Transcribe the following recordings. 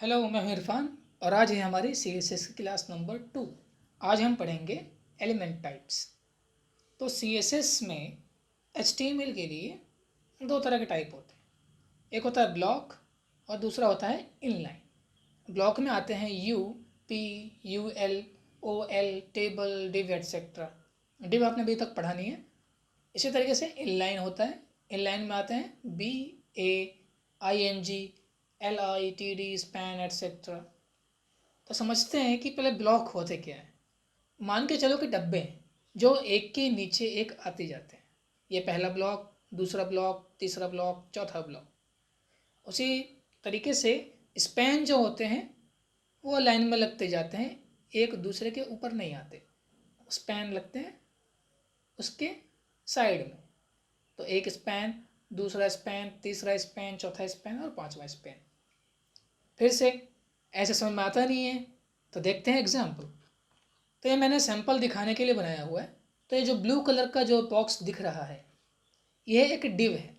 Hello, मैं हूं इरफान और आज है हमारी CSS की क्लास नंबर 2। आज हम पढ़ेंगे एलिमेंट टाइप्स। तो CSS में HTML के लिए दो तरह के टाइप होते हैं। एक होता है ब्लॉक और दूसरा होता है इनलाइन। ब्लॉक में आते हैं you, P, UL, OL, table, div etcetera. Div आपने अभी तक पढ़ा नहीं है। इसी तरीके से इनलाइन होता है। इनलाइन में आते हैं BA, ING, LITD, span etcetera. तो समझते हैं कि पहले ब्लॉक होते क्या है। मान के चलो कि डब्बे हैं जो एक के नीचे एक आते जाते हैं। ये पहला ब्लॉक, दूसरा ब्लॉक, तीसरा ब्लॉक, चौथा ब्लॉक। उसी तरीके से स्पैन जो होते हैं वो लाइन में लगते जाते हैं, एक दूसरे के ऊपर नहीं आते। स्पैन लगते हैं उसके साइड में। तो एक स्पैन, दूसरा स्पैन, तीसरा स्पैन, चौथा स्पैन और पांचवा स्पैन। फिर से ऐसे समझ में आता नहीं है तो देखते हैं एग्जाम्पल। तो ये मैंने सैंपल दिखाने के लिए बनाया हुआ है। तो ये जो ब्लू कलर का जो बॉक्स दिख रहा है ये एक डिव है,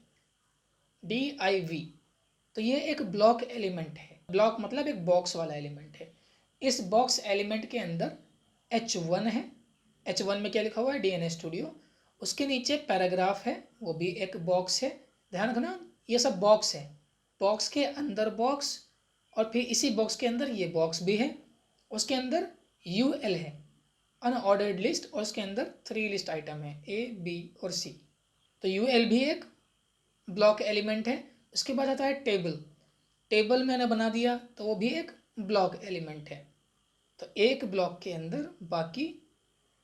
DIV। तो ये एक ब्लॉक एलिमेंट है। ब्लॉक मतलब एक बॉक्स वाला एलिमेंट है। इस बॉक्स एलिमेंट के अंदर H1 है। H1 में क्या लिखा हुआ है? DNS studio. उसके नीचे पैराग्राफ है, वो भी एक बॉक्स है। ध्यान रखना ये सब बॉक्स है। बॉक्स के अंदर बॉक्स और फिर इसी बॉक्स के अंदर ये बॉक्स भी है। उसके अंदर UL है, अनऑर्डर्ड लिस्ट, और उसके अंदर 3 लिस्ट आइटम है A, B और C। तो UL भी एक ब्लॉक एलिमेंट है। उसके बाद आता है टेबल। टेबल मैंने बना दिया तो वो भी एक ब्लॉक एलिमेंट है। तो एक ब्लॉक के अंदर बाकी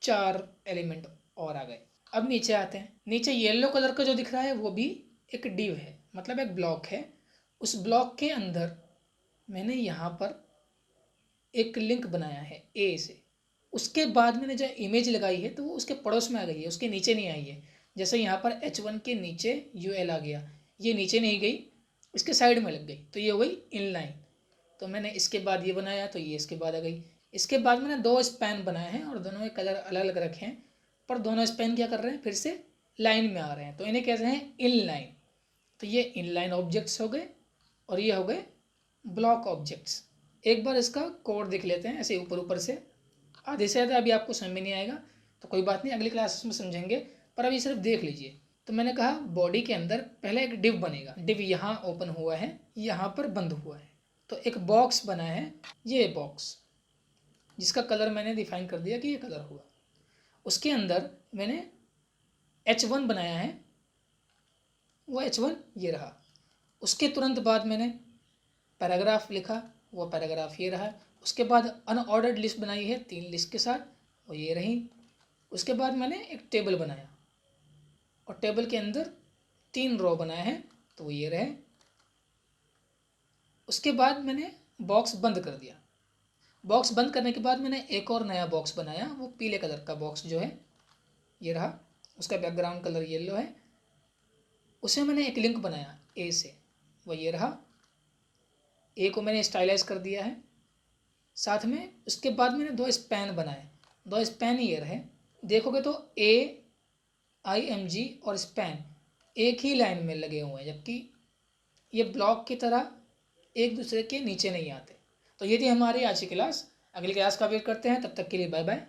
4 एलिमेंट और आ गए। अब नीचे आते हैं। नीचे येलो कलर का जो दिख रहा है वो भी एक डिव है, मतलब एक ब्लॉक है। उस ब्लॉक के अंदर मैंने यहाँ पर एक लिंक बनाया है A से। उसके बाद मैंने जो इमेज लगाई है तो वो उसके पड़ोस में आ गई है, उसके नीचे नहीं आई है। जैसे यहाँ पर H1 के नीचे UL आ गया, ये नीचे नहीं गई, इसके साइड में लग गई, तो ये हो गई इनलाइन। तो मैंने इसके बाद ये बनाया तो ये इसके बाद आ गई। इसके बाद मैंने 2 स्पैन बनाए हैं और दोनों के कलर अलग अलग रखे हैं, पर दोनों स्पैन क्या कर रहे हैं, फिर से लाइन में आ रहे हैं, तो इन्हें कहते हैं इनलाइन। तो ये इनलाइन ऑब्जेक्ट्स हो गए और ये हो गए ब्लॉक ऑब्जेक्ट्स। एक बार इसका कोड देख लेते हैं ऐसे ऊपर ऊपर से। आधे से ज़्यादा अभी आपको समझ में नहीं आएगा तो कोई बात नहीं, अगली क्लास में समझेंगे, पर अभी सिर्फ देख लीजिए। तो मैंने कहा बॉडी के अंदर पहले एक डिव बनेगा। डिव यहाँ ओपन हुआ है, यहाँ पर बंद हुआ है। तो एक बॉक्स बना है, ये बॉक्स जिसका कलर मैंने डिफाइन कर दिया कि ये कलर हुआ। उसके अंदर मैंने H1 बनाया है, वो H1 ये रहा। उसके तुरंत बाद मैंने पैराग्राफ लिखा, वो पैराग्राफ ये रहा। उसके बाद अनऑर्डर्ड लिस्ट बनाई है 3 लिस्ट के साथ, वो ये रही। उसके बाद मैंने एक टेबल बनाया और टेबल के अंदर 3 रो बनाए हैं, तो वो ये रहे। उसके बाद मैंने बॉक्स बंद कर दिया। बॉक्स बंद करने के बाद मैंने एक और नया बॉक्स बनाया, वो पीले कलर का बॉक्स जो है ये रहा। उसका बैकग्राउंड कलर येलो है। उसे मैंने एक लिंक बनाया A से, वो ये रहा। A को मैंने स्टाइलाइज कर दिया है। साथ में उसके बाद मैंने 2 स्पैन बनाए, 2 स्पैन ये रहे। देखोगे तो AIMG और स्पैन एक ही लाइन में लगे हुए हैं, जबकि ये ब्लॉक की तरह एक दूसरे के नीचे नहीं आते। तो ये थी हमारी आज की क्लास। अगली क्लास का वेट करते हैं, तब तक के लिए बाय बाय।